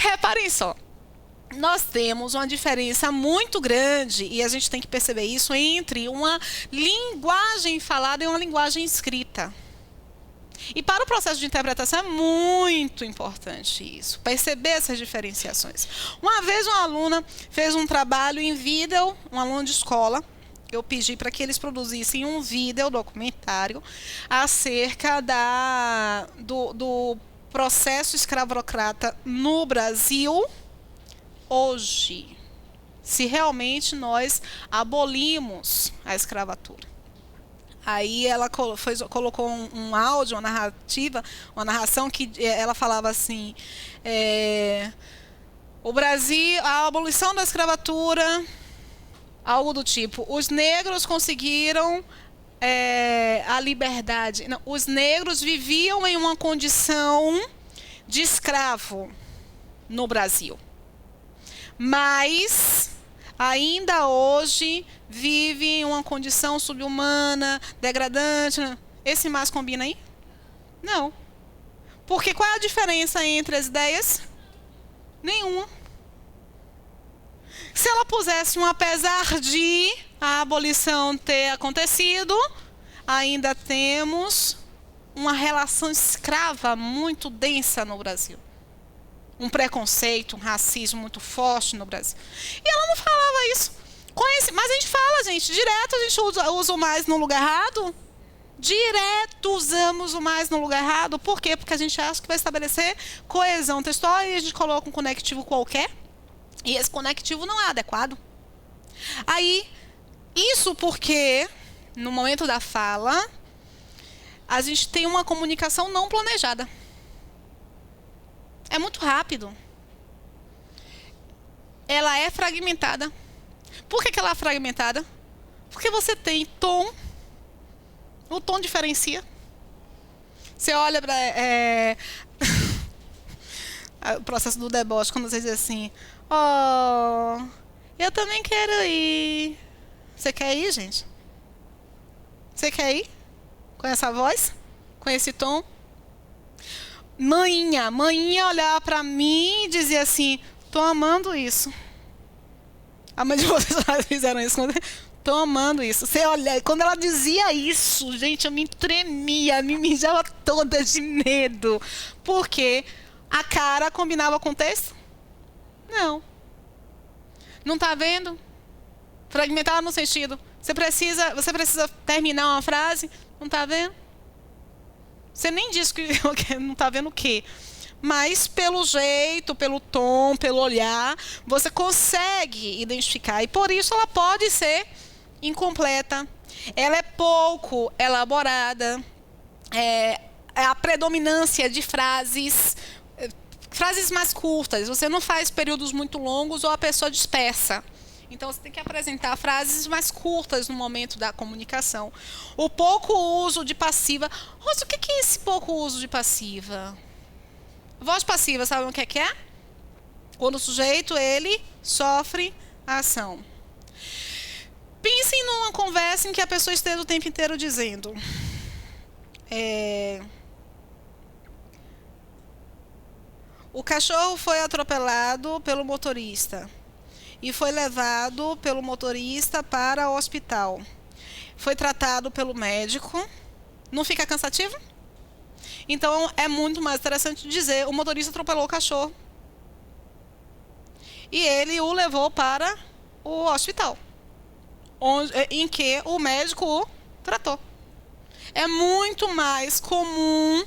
Reparem só, nós temos uma diferença muito grande, e a gente tem que perceber isso, entre uma linguagem falada e uma linguagem escrita. E para o processo de interpretação é muito importante isso, perceber essas diferenciações. Uma vez uma aluna fez um trabalho em vídeo, um aluno de escola, eu pedi para que eles produzissem um vídeo documentário acerca do processo escravocrata no Brasil hoje, se realmente nós abolimos a escravatura. Aí ela colocou um áudio, uma narrativa, uma narração que ela falava assim: o Brasil, a abolição da escravatura, algo do tipo, os negros conseguiram a liberdade. Não, os negros viviam em uma condição de escravo no Brasil, mas ainda hoje vivem em uma condição subhumana, degradante. Esse mais combina aí? Não. Porque qual é a diferença entre as ideias? Nenhuma. Se ela pusesse um apesar de a abolição ter acontecido, ainda temos uma relação escrava muito densa no Brasil. Um preconceito, um racismo muito forte no Brasil. E ela não falava isso. Mas a gente fala, gente, direto a gente usa o mais no lugar errado. Direto usamos o mais no lugar errado. Por quê? Porque a gente acha que vai estabelecer coesão textual e a gente coloca um conectivo qualquer. E esse conectivo não é adequado. Aí, isso porque, no momento da fala, a gente tem uma comunicação não planejada. É muito rápido. Ela é fragmentada. Por que ela é fragmentada? Porque você tem tom. O tom diferencia. Você olha para o processo do deboche, quando você diz assim: oh, eu também quero ir. Você quer ir, gente? Você quer ir? Com essa voz? Com esse tom? Maninha olhar para mim e dizer assim: tô amando isso. A mãe de vocês fizeram isso. Tô amando isso. Você olha, quando ela dizia isso, gente, eu me tremia, me mijava toda de medo. Porque a cara combinava com o texto? Não. Não tá vendo? Fragmentada no sentido. Você precisa terminar uma frase? Não tá vendo? Você nem disse que não tá vendo o quê? Mas pelo jeito, pelo tom, pelo olhar, você consegue identificar. E por isso ela pode ser incompleta. Ela é pouco elaborada. A predominância de frases mais curtas. Você não faz períodos muito longos ou a pessoa dispersa. Então, você tem que apresentar frases mais curtas no momento da comunicação. O pouco uso de passiva. Rosa, o que é esse pouco uso de passiva? Voz passiva, sabe o que é? Quando o sujeito, ele sofre a ação. Pensem numa conversa em que a pessoa esteja o tempo inteiro dizendo: o cachorro foi atropelado pelo motorista e foi levado pelo motorista para o hospital. Foi tratado pelo médico. Não fica cansativo? Então, é muito mais interessante dizer: o motorista atropelou o cachorro e ele o levou para o hospital, em que o médico o tratou. É muito mais comum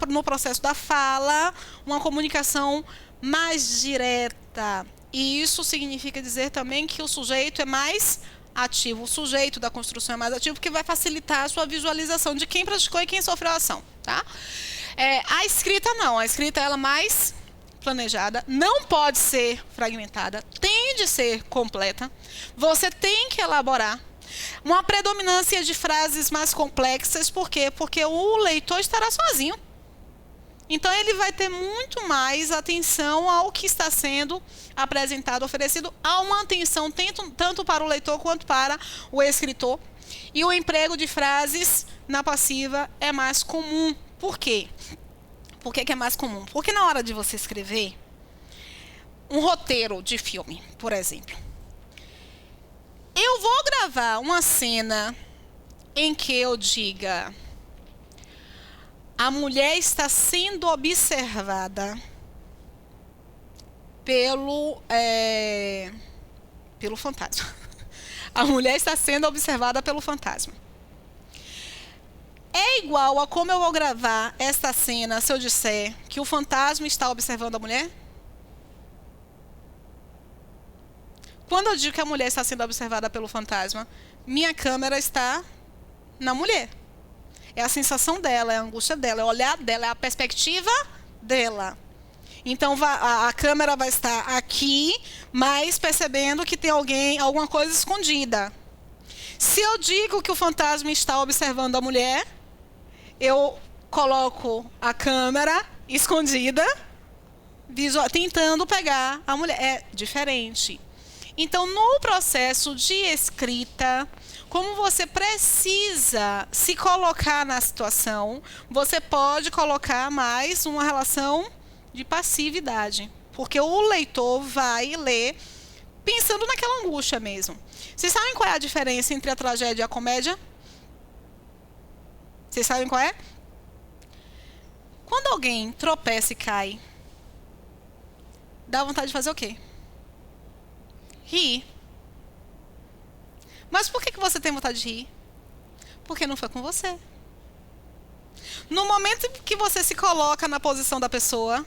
no processo da fala uma comunicação mais direta. E isso significa dizer também que o sujeito é mais ativo. O sujeito da construção é mais ativo, porque vai facilitar a sua visualização de quem praticou e quem sofreu a ação. Tá? A escrita não. A escrita ela é mais planejada, não pode ser fragmentada, tem de ser completa. Você tem que elaborar uma predominância de frases mais complexas. Por quê? Porque o leitor estará sozinho. Então, ele vai ter muito mais atenção ao que está sendo apresentado, oferecido. Há uma atenção tanto para o leitor quanto para o escritor. E o emprego de frases na passiva é mais comum. Por quê? Por que é mais comum? Porque na hora de você escrever, um roteiro de filme, por exemplo. Eu vou gravar uma cena em que eu diga: a mulher está sendo observada pelo fantasma. A mulher está sendo observada pelo fantasma. É igual a como eu vou gravar esta cena se eu disser que o fantasma está observando a mulher? Quando eu digo que a mulher está sendo observada pelo fantasma, minha câmera está na mulher. É a sensação dela, é a angústia dela, é o olhar dela, é a perspectiva dela. Então a câmera vai estar aqui, mas percebendo que tem alguma coisa escondida. Se eu digo que o fantasma está observando a mulher, eu coloco a câmera escondida, tentando pegar a mulher. É diferente. Então, no processo de escrita, como você precisa se colocar na situação, você pode colocar mais uma relação de passividade. Porque o leitor vai ler pensando naquela angústia mesmo. Vocês sabem qual é a diferença entre a tragédia e a comédia? Vocês sabem qual é? Quando alguém tropeça e cai, dá vontade de fazer o quê? Rir. Mas por que você tem vontade de rir? Porque não foi com você. No momento que você se coloca na posição da pessoa,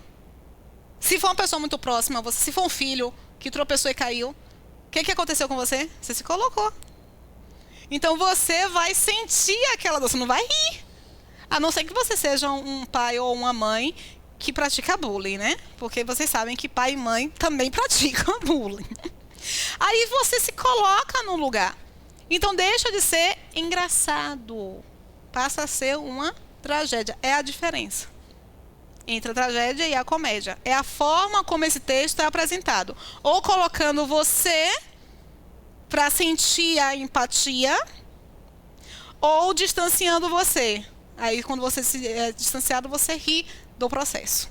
se for uma pessoa muito próxima, se for um filho que tropeçou e caiu, o que aconteceu com você? Você se colocou. Então você vai sentir aquela dor, você não vai rir. A não ser que você seja um pai ou uma mãe que pratica bullying, né? Porque vocês sabem que pai e mãe também praticam bullying. Aí você se coloca no lugar. Então deixa de ser engraçado. Passa a ser uma tragédia. É a diferença entre a tragédia e a comédia. É a forma como esse texto é apresentado. Ou colocando você para sentir a empatia, ou distanciando você. Aí, quando você é distanciado, você ri do processo.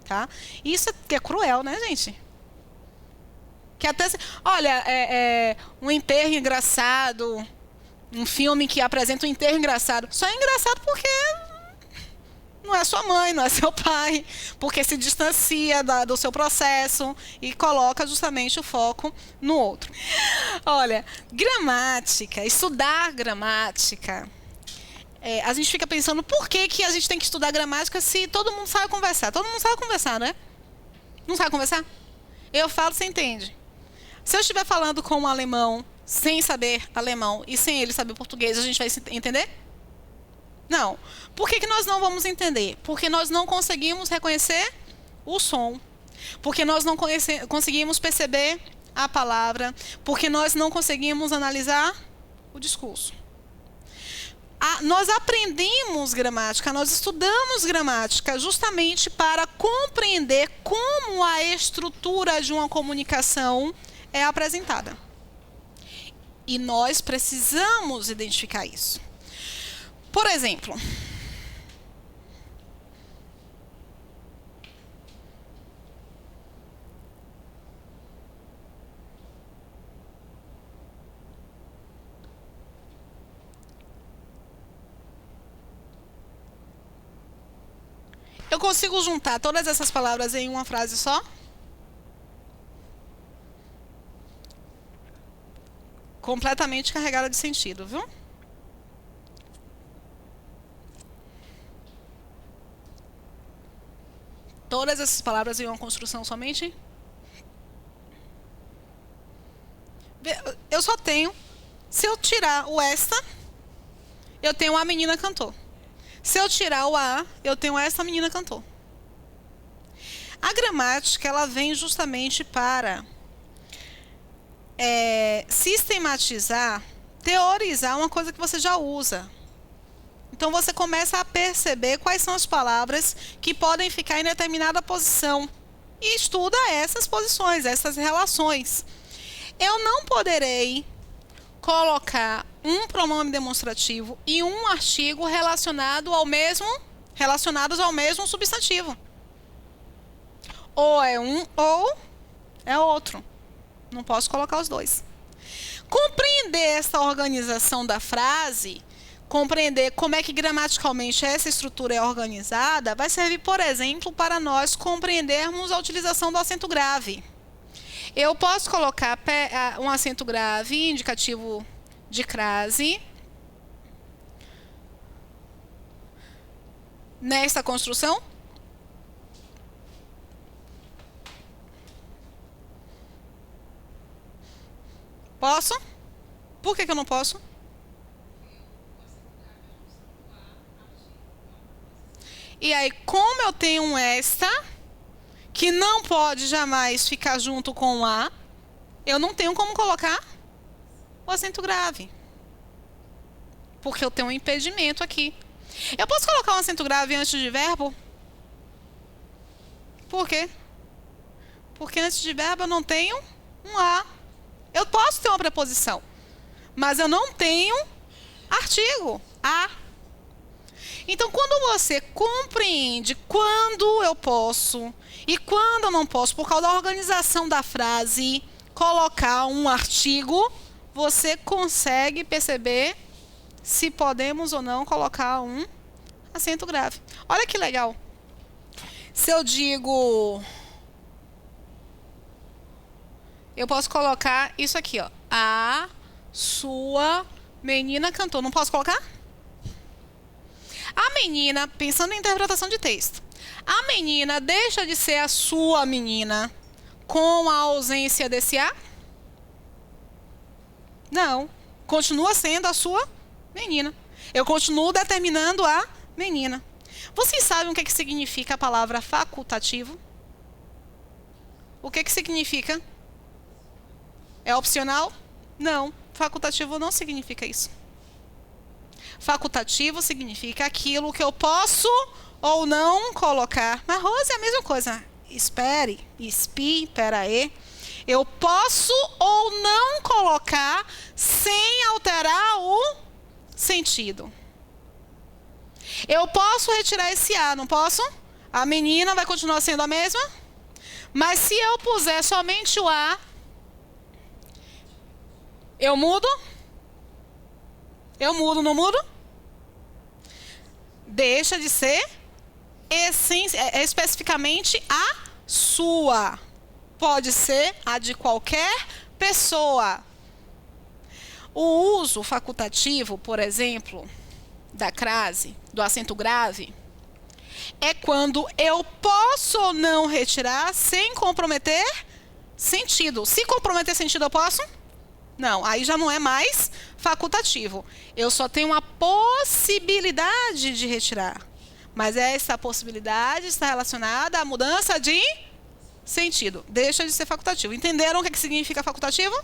Tá? Isso é cruel, né, gente? Que até, olha, um enterro engraçado, um filme que apresenta um enterro engraçado. Só é engraçado porque não é sua mãe, não é seu pai, porque se distancia do seu processo e coloca justamente o foco no outro. Olha, gramática, estudar gramática. A gente fica pensando por que a gente tem que estudar gramática se todo mundo sabe conversar. Todo mundo sabe conversar, não é? Não sabe conversar? Eu falo, você entende. Se eu estiver falando com um alemão sem saber alemão e sem ele saber português, a gente vai entender? Não. Por que nós não vamos entender? Porque nós não conseguimos reconhecer o som. Porque nós não conseguimos perceber a palavra. Porque nós não conseguimos analisar o discurso. Nós aprendemos gramática, nós estudamos gramática justamente para compreender como a estrutura de uma comunicação é apresentada. E nós precisamos identificar isso. Por exemplo, eu consigo juntar todas essas palavras em uma frase só? Completamente carregada de sentido, viu? Todas essas palavras em uma construção somente? Eu só tenho, se eu tirar o esta, eu tenho a menina cantou. Se eu tirar o a, eu tenho essa menina cantou. A gramática, ela vem justamente para sistematizar, teorizar uma coisa que você já usa. Então você começa a perceber quais são as palavras que podem ficar em determinada posição e estuda essas posições, essas relações. Eu não poderei colocar um pronome demonstrativo e um artigo relacionados ao mesmo substantivo. Ou é um ou É outro. Não posso colocar os dois. Compreender essa organização da frase, compreender como é que gramaticalmente essa estrutura é organizada, vai servir, por exemplo, para nós compreendermos a utilização do acento grave. Eu posso colocar um acento grave, indicativo de crase, nesta construção. Posso? Por que eu não posso? E aí, como eu tenho um esta, que não pode jamais ficar junto com o a, eu não tenho como colocar o acento grave. Porque eu tenho um impedimento aqui. Eu posso colocar um acento grave antes de verbo? Por quê? Porque antes de verbo eu não tenho um a. Eu posso ter uma preposição, mas eu não tenho artigo, a. Então, quando você compreende quando eu posso e quando eu não posso, por causa da organização da frase, colocar um artigo, você consegue perceber se podemos ou não colocar um acento grave. Olha que legal. Se eu digo... Eu posso colocar isso aqui, ó. A sua menina cantou. Não posso colocar? A menina, pensando em interpretação de texto, a menina deixa de ser a sua menina com a ausência desse a? Não. Continua sendo a sua menina. Eu continuo determinando a menina. Vocês sabem o que significa a palavra facultativo? O que significa? É opcional? Não. Facultativo não significa isso. Facultativo significa aquilo que eu posso ou não colocar. Mas, Rose, é a mesma coisa. Espere, espera aí. Eu posso ou não colocar sem alterar o sentido. Eu posso retirar esse a, não posso? A menina vai continuar sendo a mesma? Mas se eu puser somente o a, eu mudo? Eu mudo, não mudo? Deixa de ser especificamente a sua. Pode ser a de qualquer pessoa. O uso facultativo, por exemplo, da crase, do acento grave, é quando eu posso ou não retirar sem comprometer sentido. Se comprometer sentido, eu posso? Não, aí já não é mais facultativo. Eu só tenho uma possibilidade de retirar. Mas essa possibilidade está relacionada à mudança de sentido. Deixa de ser facultativo. Entenderam o que significa facultativo?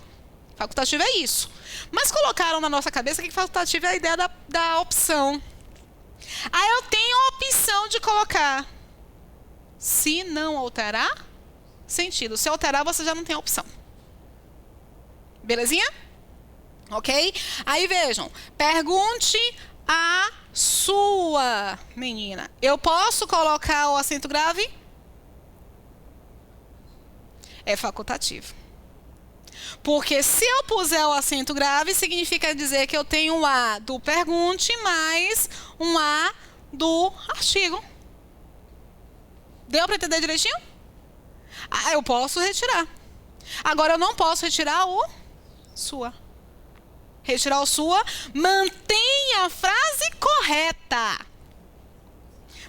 Facultativo é isso. Mas colocaram na nossa cabeça que facultativo é a ideia da opção. Aí eu tenho a opção de colocar. Se não alterar sentido. Se alterar, você já não tem a opção. Belezinha? Ok? Aí vejam. Pergunte a sua menina. Eu posso colocar o acento grave? É facultativo. Porque se eu puser o acento grave, significa dizer que eu tenho um A do pergunte mais um A do artigo. Deu para entender direitinho? Ah, eu posso retirar. Agora eu não posso retirar o sua. Retirar o sua, mantenha a frase correta,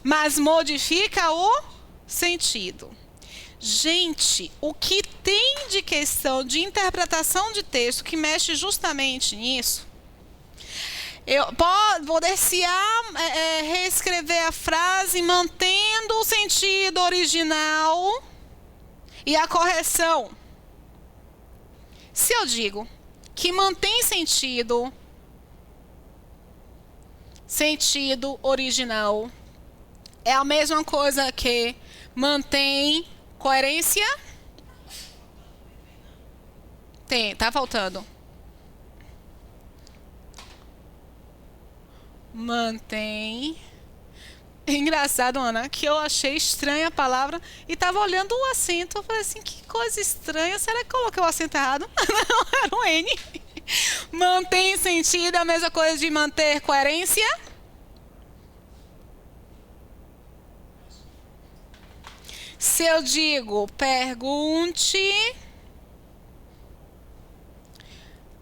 mas modifica o sentido. Gente, o que tem de questão de interpretação de texto que mexe justamente nisso? Eu poder-se reescrever a frase mantendo o sentido original e a correção. Se eu digo que mantém sentido original, é a mesma coisa que mantém coerência? Tem, tá faltando. Mantém. Engraçado, Ana, que eu achei estranha a palavra e tava olhando o acento. Eu falei assim, que coisa estranha. Será que coloquei o acento errado? Não, era um N. Mantém sentido, é a mesma coisa de manter coerência? Se eu digo, pergunte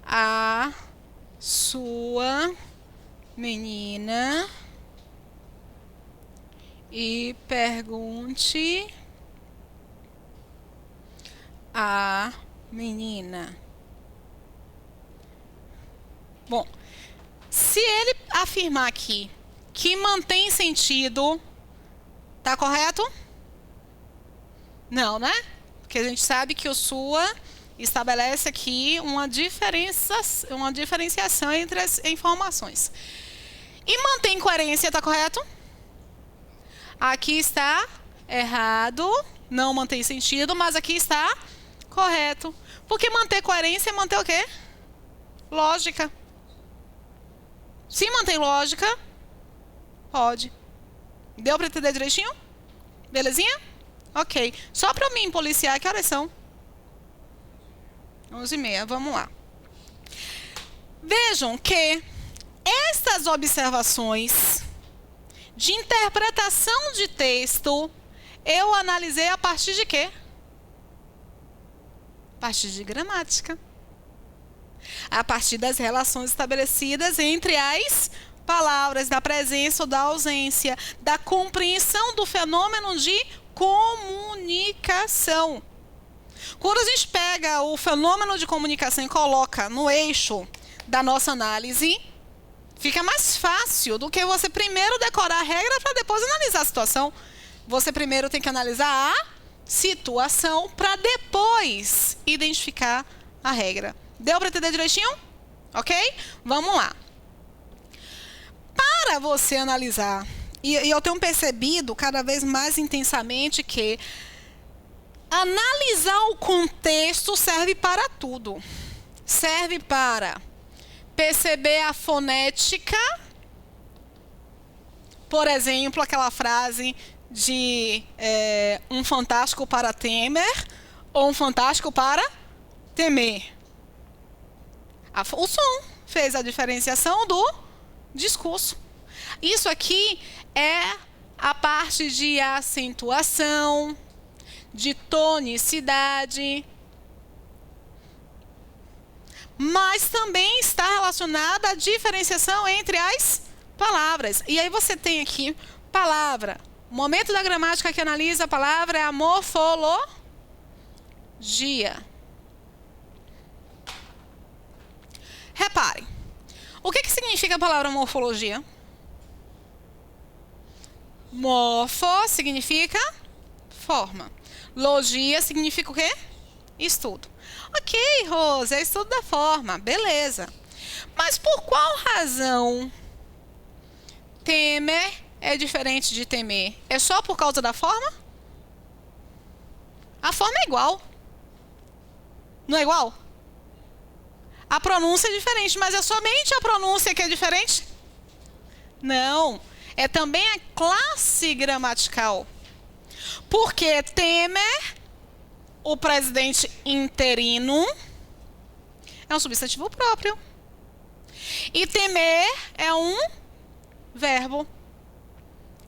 a sua menina e pergunte a menina. Bom, se ele afirmar aqui que mantém sentido, tá correto? Não, né? Porque a gente sabe que o SUA estabelece aqui uma diferenciação entre as informações. E mantém coerência, tá correto? Aqui está errado, não mantém sentido, mas aqui está correto. Porque manter coerência é manter o quê? Lógica. Se mantém lógica, pode. Deu para entender direitinho? Belezinha? Ok. Só para mim policiar, que horas são? 11h30, vamos lá. Vejam que estas observações de interpretação de texto, eu analisei a partir de quê? A partir de gramática. A partir das relações estabelecidas entre as palavras, da presença ou da ausência, da compreensão do fenômeno de comunicação. Quando a gente pega o fenômeno de comunicação e coloca no eixo da nossa análise, fica mais fácil do que você primeiro decorar a regra para depois analisar a situação. Você primeiro tem que analisar a situação para depois identificar a regra. Deu para entender direitinho? Ok? Vamos lá. Para você analisar, e eu tenho percebido cada vez mais intensamente que analisar o contexto serve para tudo. Serve para perceber a fonética. Por exemplo, aquela frase de um fantástico para Temer ou um fantástico para temer. O som fez a diferenciação do discurso. Isso aqui é a parte de acentuação, de tonicidade, mas também está relacionada à diferenciação entre as palavras. E aí você tem aqui palavra. O momento da gramática que analisa a palavra é a morfologia. Reparem, o que significa a palavra morfologia? Morfo significa forma. Logia significa o quê? Estudo. Ok, Rose, é estudo da forma, beleza. Mas por qual razão Temer é diferente de temer? É só por causa da forma? A forma é igual. Não é igual? A pronúncia é diferente, mas é somente a pronúncia que é diferente? Não. É também a classe gramatical. Porque Temer, o presidente interino, é um substantivo próprio. E temer é um verbo.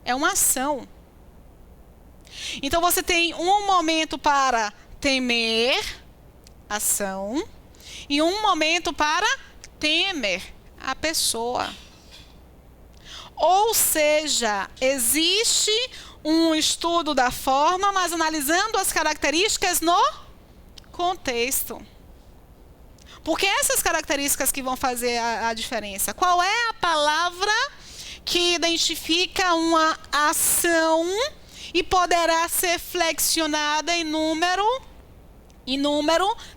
É uma ação. Então você tem um momento para temer, ação, e um momento para temer, a pessoa. Ou seja, existe um estudo da forma, mas analisando as características no contexto. Porque essas características que vão fazer a diferença. Qual é a palavra que identifica uma ação e poderá ser flexionada em número,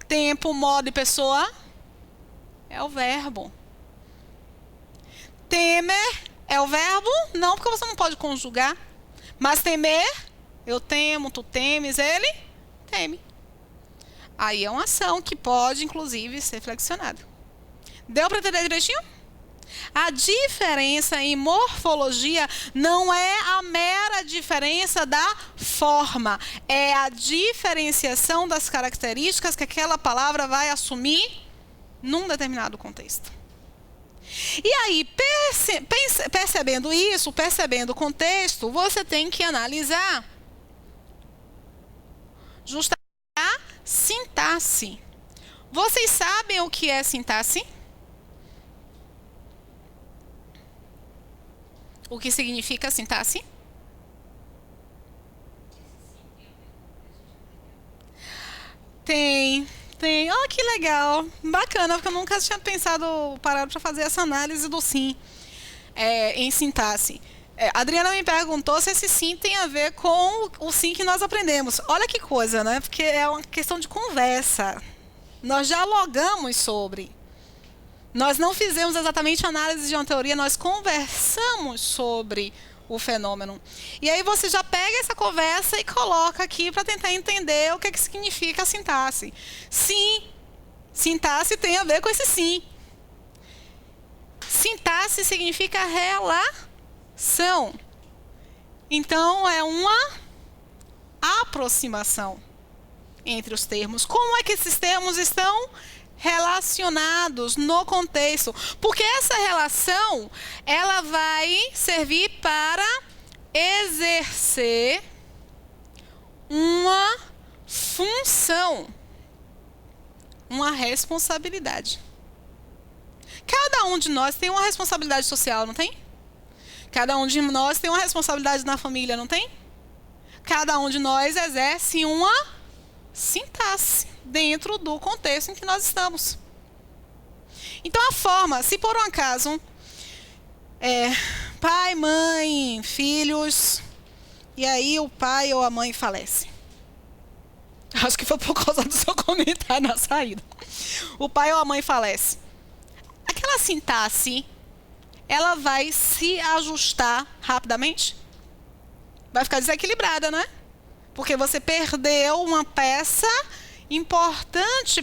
tempo, modo e pessoa? É o verbo. Temer é o verbo? Não, porque você não pode conjugar. Mas temer, eu temo, tu temes, ele teme. Aí é uma ação que pode, inclusive, ser flexionada. Deu para entender direitinho? A diferença em morfologia não é a mera diferença da forma, é a diferenciação das características que aquela palavra vai assumir num determinado contexto. E aí, percebendo isso, percebendo o contexto, você tem que analisar justamente a sintaxe. Vocês sabem o que é sintaxe? O que significa sintaxe? Tem. Oh, que legal. Bacana, porque eu nunca tinha parado para fazer essa análise do sim em sintaxe. A Adriana me perguntou se esse sim tem a ver com o sim que nós aprendemos. Olha que coisa, né? Porque é uma questão de conversa. Nós dialogamos sobre. Nós não fizemos exatamente análise de uma teoria, nós conversamos sobre o fenômeno. E aí você já pega essa conversa e coloca aqui para tentar entender o que significa a sintaxe. Sim, sintaxe tem a ver com esse sim. Sintaxe significa relação. Então, é uma aproximação entre os termos. Como é que esses termos estão relacionados no contexto? Porque essa relação, ela vai servir para exercer uma função, uma responsabilidade. Cada um de nós tem uma responsabilidade social, não tem? Cada um de nós tem uma responsabilidade na família, não tem? Cada um de nós exerce uma sintaxe dentro do contexto em que nós estamos. Então, a forma, se por um acaso pai, mãe, filhos, e aí o pai ou a mãe falece. Acho que foi por causa do seu comentário na saída. O pai ou a mãe falece. Aquela sintaxe, ela vai se ajustar rapidamente? Vai ficar desequilibrada, né? Porque você perdeu uma peça importante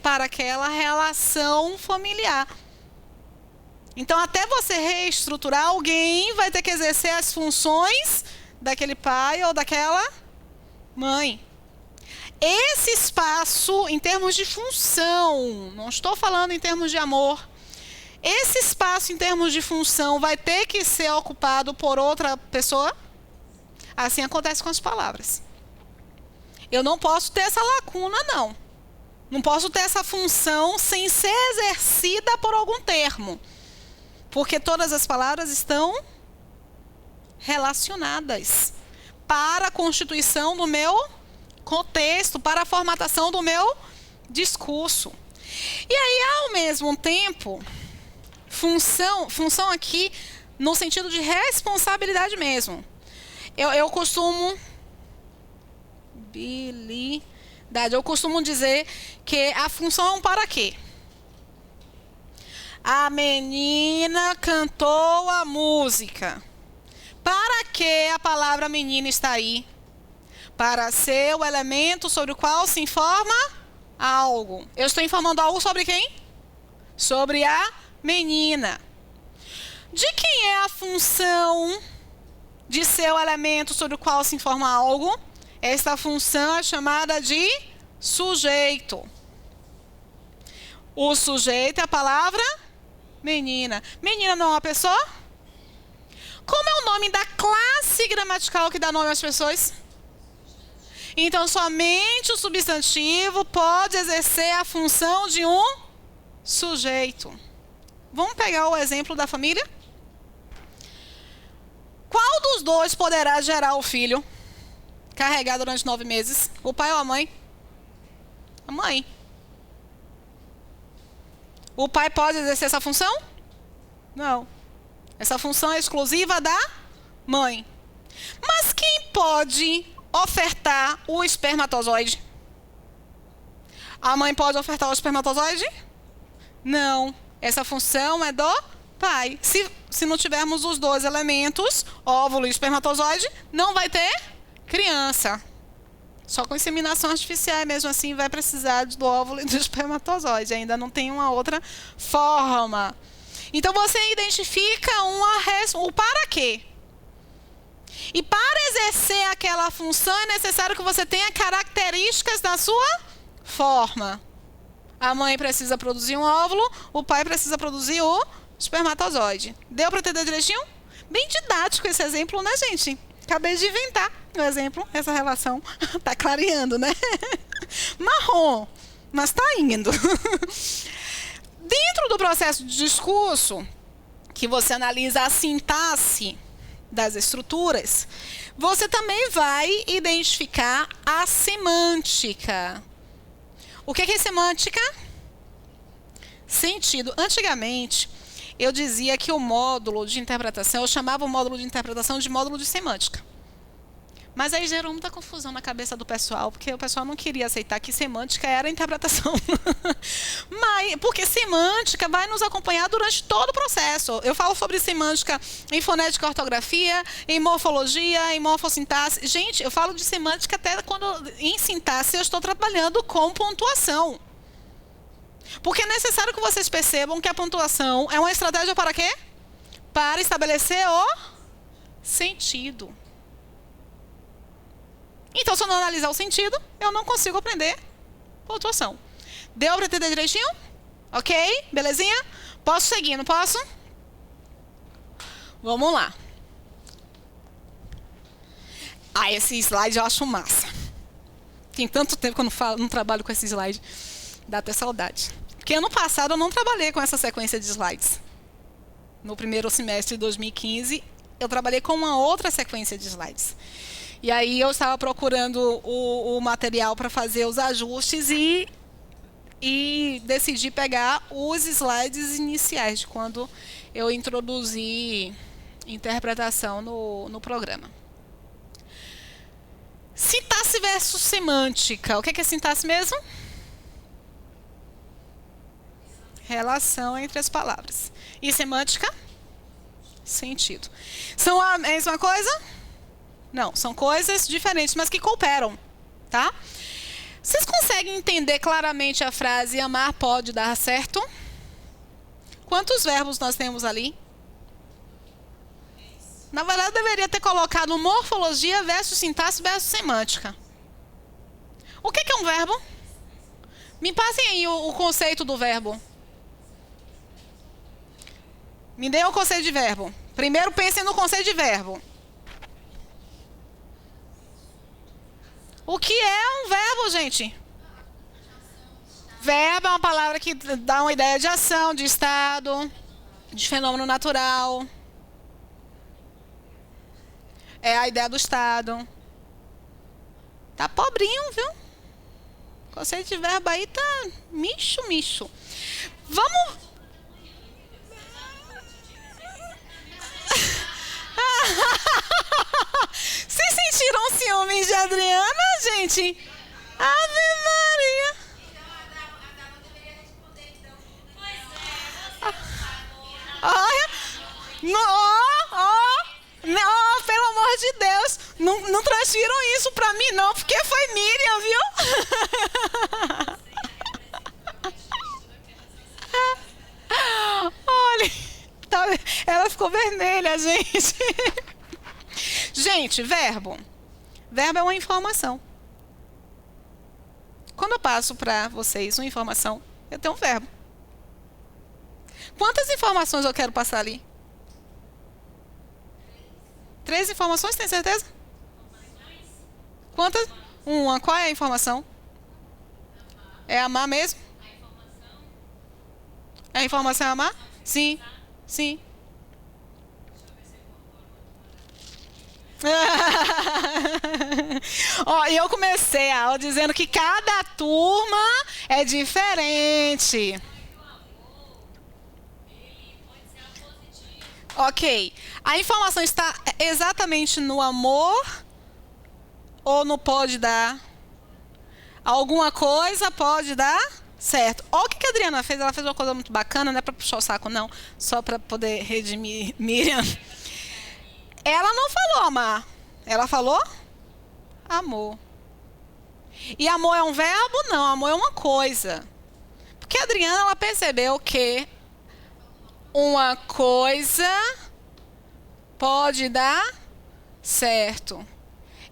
para aquela relação familiar. Então, até você reestruturar, alguém vai ter que exercer as funções daquele pai ou daquela mãe. Esse espaço, em termos de função, não estou falando em termos de amor, esse espaço, em termos de função, vai ter que ser ocupado por outra pessoa? Assim acontece com as palavras. Eu não posso ter essa lacuna, não. Não posso ter essa função sem ser exercida por algum termo. Porque todas as palavras estão relacionadas para a constituição do meu contexto, para a formatação do meu discurso. E aí, ao mesmo tempo, função aqui no sentido de responsabilidade mesmo. Eu costumo dizer que a função é um para quê? A menina cantou a música. Para que a palavra menina está aí? Para ser o elemento sobre o qual se informa algo. Eu estou informando algo sobre quem? Sobre a menina. De quem é a função de ser o elemento sobre o qual se informa algo? Esta função é chamada de sujeito. O sujeito é a palavra menina. Menina não é uma pessoa? Como é o nome da classe gramatical que dá nome às pessoas? Então, somente o substantivo pode exercer a função de um sujeito. Vamos pegar o exemplo da família? Qual dos dois poderá gerar o filho? Carregar durante 9 meses? O pai ou a mãe? A mãe. O pai pode exercer essa função? Não. Essa função é exclusiva da mãe. Mas quem pode ofertar o espermatozoide? A mãe pode ofertar o espermatozoide? Não. Essa função é do pai. Se não tivermos os dois elementos, óvulo e espermatozoide, não vai ter criança. Só com inseminação artificial, mesmo assim, vai precisar do óvulo e do espermatozoide. Ainda não tem uma outra forma. Então você identifica o para quê. E para exercer aquela função é necessário que você tenha características da sua forma. A mãe precisa produzir um óvulo, o pai precisa produzir o espermatozoide. Deu para entender direitinho? Bem didático esse exemplo, né, gente? Acabei de inventar o exemplo, essa relação. Tá clareando, né? Marrom, mas tá indo. Dentro do processo de discurso, que você analisa a sintaxe das estruturas, você também vai identificar a semântica. O que é semântica? Sentido. Antigamente, eu dizia que o módulo de interpretação, eu chamava o módulo de interpretação de módulo de semântica. Mas aí gerou muita confusão na cabeça do pessoal, porque o pessoal não queria aceitar que semântica era interpretação. Porque semântica vai nos acompanhar durante todo o processo. Eu falo sobre semântica em fonética e ortografia, em morfologia, em morfossintaxe. Gente, eu falo de semântica até quando em sintaxe eu estou trabalhando com pontuação. Porque é necessário que vocês percebam que a pontuação é uma estratégia para quê? Para estabelecer o sentido. Então, se eu não analisar o sentido, eu não consigo aprender pontuação. Deu para entender direitinho? Ok? Belezinha? Posso seguir, não posso? Vamos lá. Esse slide eu acho massa. Tem tanto tempo que eu não trabalho com esse slide. Dá até saudade. Porque ano passado eu não trabalhei com essa sequência de slides. No primeiro semestre de 2015, eu trabalhei com uma outra sequência de slides. E aí eu estava procurando o material para fazer os ajustes e decidi pegar os slides iniciais de quando eu introduzi interpretação no programa. Sintaxe versus semântica. O que é sintaxe mesmo? Relação entre as palavras. E semântica? Sentido. São a mesma coisa? Não, são coisas diferentes, mas que cooperam, tá? Vocês conseguem entender claramente a frase amar pode dar certo? Quantos verbos nós temos ali? Na verdade, eu deveria ter colocado morfologia versus sintaxe versus semântica. O que é um verbo? Me passem aí o conceito do verbo. Me dê o conceito de verbo. Primeiro pensem no conceito de verbo. O que é um verbo, gente? Verbo é uma palavra que dá uma ideia de ação, de estado, de fenômeno natural. É a ideia do estado. Tá pobrinho, viu? O conceito de verbo aí tá micho. Vamos... Vocês sentiram ciúmes de Adriana, gente? Ave Maria. Olha. Pelo amor de Deus. Não transfiram isso pra mim, não, porque foi Miriam, viu? Olha. Ela ficou vermelha, gente. Gente, verbo. Verbo é uma informação. Quando eu passo para vocês uma informação, eu tenho um verbo. Quantas informações eu quero passar ali? 3 informações, tem certeza? Quantas? Uma. Qual é a informação? É amar mesmo? A informação é amar? Sim. Sim. E eu comecei a aula dizendo que cada turma é diferente. Ok. A informação está exatamente no amor ou no pode dar? Alguma coisa pode dar? Certo. Olha o que a Adriana fez. Ela fez uma coisa muito bacana, não é para puxar o saco, não. Só para poder redimir Miriam. Ela não falou amar. Ela falou amor. E amor é um verbo? Não, amor é uma coisa. Porque a Adriana, ela percebeu que Uma coisa pode dar certo.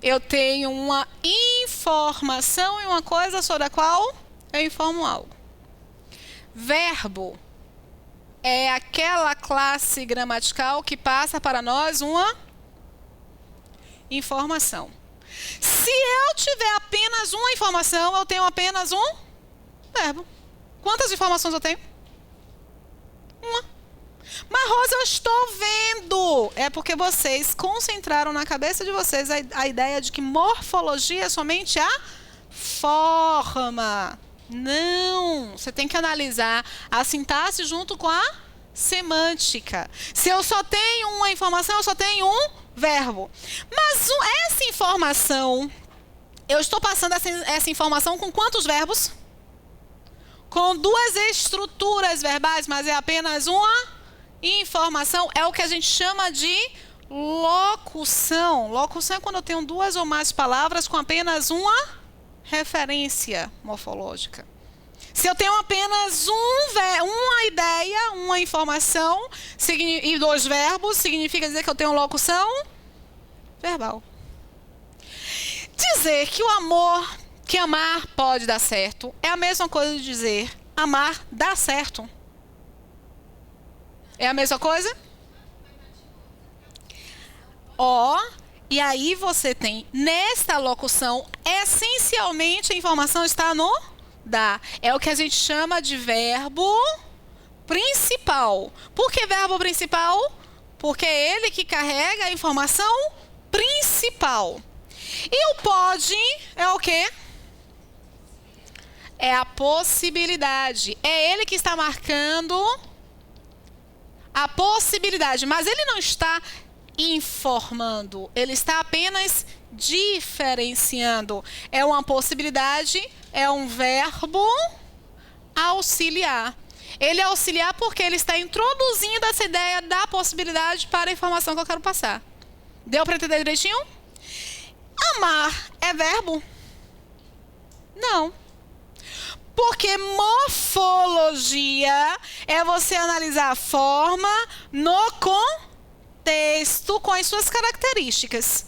Eu tenho uma informação em uma coisa sobre a qual eu informo algo. Verbo é aquela classe gramatical que passa para nós uma informação. Se eu tiver apenas uma informação, eu tenho apenas um verbo. Quantas informações eu tenho? Uma. Mas, Rosa, eu estou vendo. É porque vocês concentraram na cabeça de vocês a ideia de que morfologia é somente a forma. Não. Você tem que analisar a sintaxe junto com a semântica. Se eu só tenho uma informação, eu só tenho um verbo. Mas essa informação, eu estou passando essa informação com quantos verbos? Com duas estruturas verbais, mas é apenas uma informação. É o que a gente chama de locução. Locução é quando eu tenho duas ou mais palavras com apenas uma referência morfológica. Se eu tenho apenas uma ideia, uma informação e dois verbos, significa dizer que eu tenho locução verbal. Dizer que amar pode dar certo, é a mesma coisa de dizer amar dá certo. É a mesma coisa? E aí você tem, nesta locução, essencialmente a informação está no dá. É o que a gente chama de verbo principal. Por que verbo principal? Porque é ele que carrega a informação principal. E o pode é o quê? É a possibilidade. É ele que está marcando a possibilidade, mas ele não está informando, ele está apenas diferenciando. É uma possibilidade, é um verbo auxiliar. Ele é auxiliar porque ele está introduzindo essa ideia da possibilidade para a informação que eu quero passar. Deu para entender direitinho? Amar é verbo? Não. Porque morfologia é você analisar a forma no contexto com as suas características.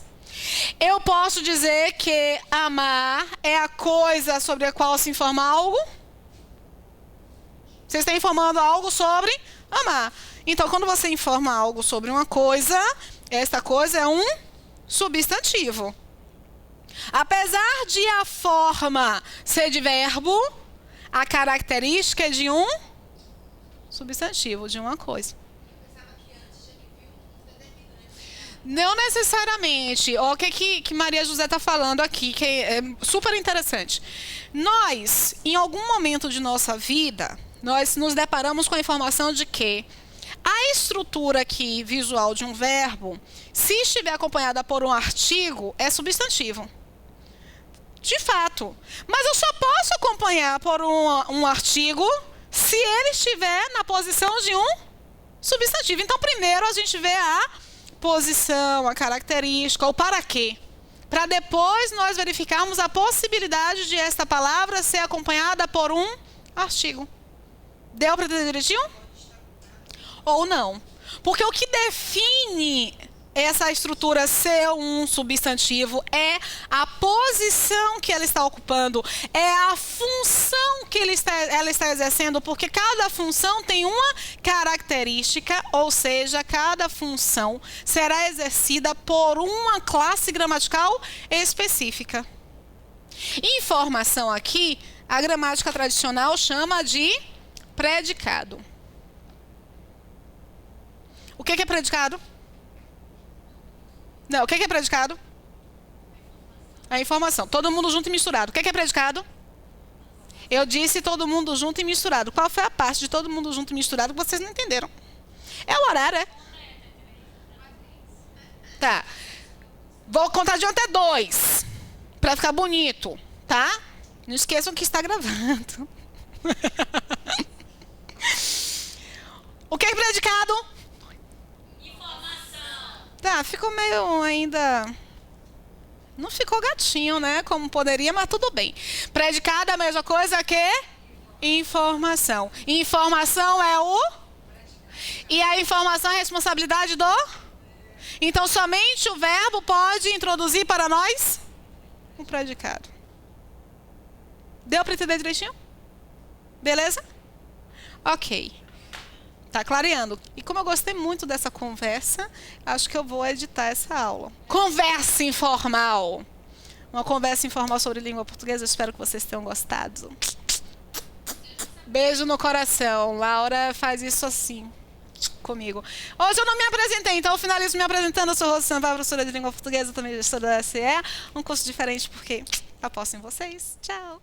Eu posso dizer que amar é a coisa sobre a qual se informa algo? Você está informando algo sobre amar. Então, quando você informa algo sobre uma coisa, esta coisa é um substantivo. Apesar de a forma ser de verbo, a característica é de um substantivo, de uma coisa. Não necessariamente. O que Maria José está falando aqui, que é super interessante. Nós, em algum momento de nossa vida, nós nos deparamos com a informação de que a estrutura aqui visual de um verbo, se estiver acompanhada por um artigo, é substantivo. De fato. Mas eu só posso acompanhar por um artigo se ele estiver na posição de um substantivo. Então, primeiro a gente vê a posição, a característica, o para quê. Para depois nós verificarmos a possibilidade de esta palavra ser acompanhada por um artigo. Deu para entender direitinho? Ou não? Porque o que define essa estrutura ser um substantivo é a posição que ela está ocupando, é a função que ela está exercendo, porque cada função tem uma característica, ou seja, cada função será exercida por uma classe gramatical específica. Informação aqui, a gramática tradicional chama de predicado. O que é predicado? Não, o que é predicado? A informação. Todo mundo junto e misturado. O que é predicado? Eu disse todo mundo junto e misturado. Qual foi a parte de todo mundo junto e misturado que vocês não entenderam? É o horário, é? Tá. Vou contar de 1 até 2. Pra ficar bonito, tá? Não esqueçam que está gravando. O que é predicado? Tá, ficou meio ainda... Não ficou gatinho, né? Como poderia, mas tudo bem. Predicado é a mesma coisa que informação. Informação é o... E a informação é responsabilidade do? Então, somente o verbo pode introduzir para nós um predicado. Deu para entender direitinho? Beleza? Ok. Tá clareando. E como eu gostei muito dessa conversa, acho que eu vou editar essa aula. Conversa informal. Uma conversa informal sobre língua portuguesa. Eu espero que vocês tenham gostado. Beijo no coração. Laura faz isso assim comigo. Hoje eu não me apresentei, então eu finalizo me apresentando. Eu sou Rose Sampaio, professora de língua portuguesa, também gestora da SE. Um curso diferente porque aposto em vocês. Tchau.